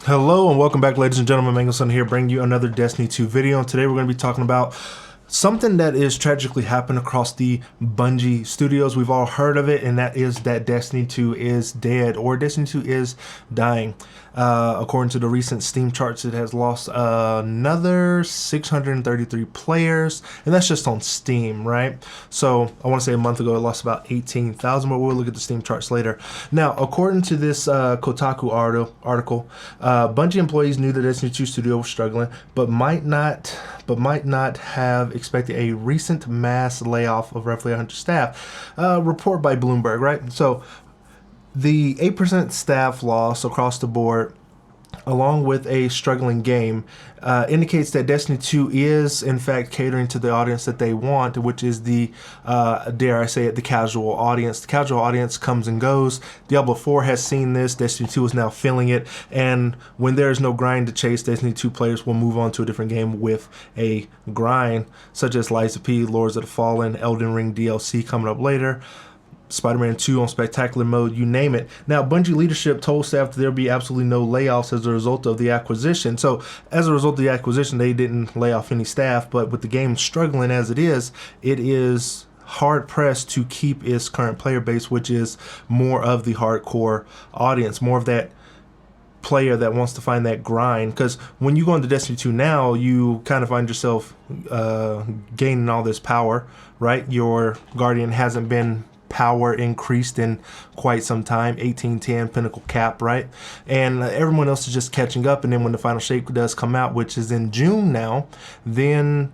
Hello and welcome back, ladies and gentlemen. Mangelson here, bringing you another Destiny 2 video. And today we're going to be talking about something that is tragically happened across the Bungie studios. We've all heard of it, and that is that Destiny 2 is dead, or Destiny 2 is dying. According to the recent Steam charts, it has lost another 633 players, and that's just on Steam, right? So I want to say a month ago it lost about 18,000, but we'll look at the Steam charts later. Now, according to this Kotaku article, Bungie employees knew the Destiny 2 studio was struggling, but might not have expected a recent mass layoff of roughly 100 staff. Report by Bloomberg, right? So the 8% staff loss across the board, along with a struggling game, indicates that Destiny 2 is in fact catering to the audience that they want, which is the, dare I say it, the casual audience. The casual audience comes and goes. Diablo 4 has seen this. Destiny 2 is now feeling it. And when there is no grind to chase, Destiny 2 players will move on to a different game with a grind, such as Lies of P, Lords of the Fallen, Elden Ring DLC coming up later, Spider-Man 2 on spectacular mode, you name it. Now, Bungie leadership told staff that there'll be absolutely no layoffs as a result of the acquisition. So as a result of the acquisition, they didn't lay off any staff, but with the game struggling as it is hard pressed to keep its current player base, which is more of the hardcore audience, more of that player that wants to find that grind. Because when you go into Destiny 2 now, you kind of find yourself gaining all this power, right? Your Guardian hasn't been power increased in quite some time, 1810 pinnacle cap, right? And everyone else is just catching up. And then when the final shape does come out, which is in June now, then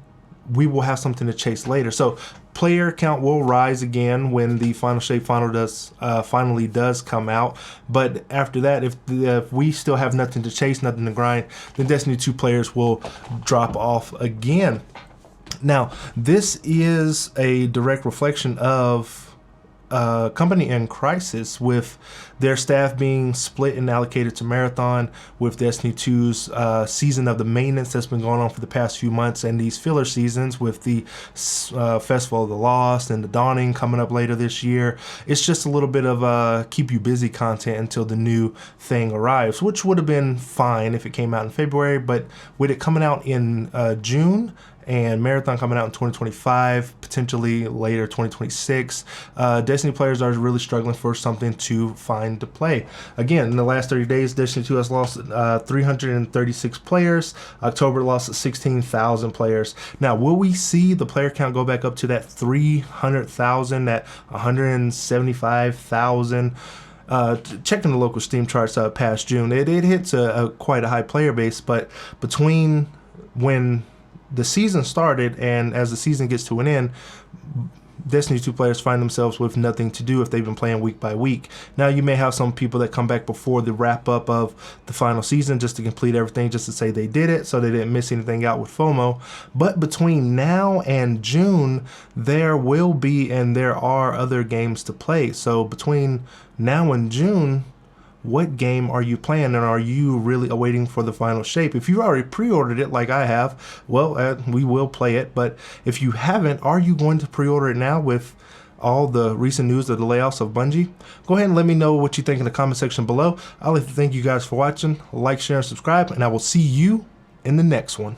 we will have something to chase later. So player count will rise again when the final shape finally does come out. But after that, if we still have nothing to chase, nothing to grind, then Destiny 2 players will drop off again. Now, this is a direct reflection of company in crisis, with their staff being split and allocated to Marathon, with Destiny 2's season of the maintenance that's been going on for the past few months, and these filler seasons with the Festival of the Lost and the Dawning coming up later this year. It's just a little bit of keep you busy content until the new thing arrives, which would have been fine if it came out in February, but with it coming out in June, and Marathon coming out in 2025, potentially later 2026, Destiny players are really struggling for something to find to play. Again, in the last 30 days, Destiny 2 has lost 336 players. October lost 16,000 players. Now, will we see the player count go back up to that 300,000, that 175,000? Checking the local Steam charts past June, it hits quite a high player base, but between when the season started and as the season gets to an end, Destiny 2 players find themselves with nothing to do if they've been playing week by week. Now, you may have some people that come back before the wrap up of the final season just to complete everything, just to say they did it, so they didn't miss anything out with FOMO. But between now and June, there will be and there are other games to play. So between now and June, what game are you playing, and are you really awaiting for the final shape? If you've already pre-ordered it like I have, well, we will play it. But if you haven't, are you going to pre-order it now with all the recent news of the layoffs of Bungie? Go ahead and let me know what you think in the comment section below. I'd like to thank you guys for watching. Like, share, and subscribe, and I will see you in the next one.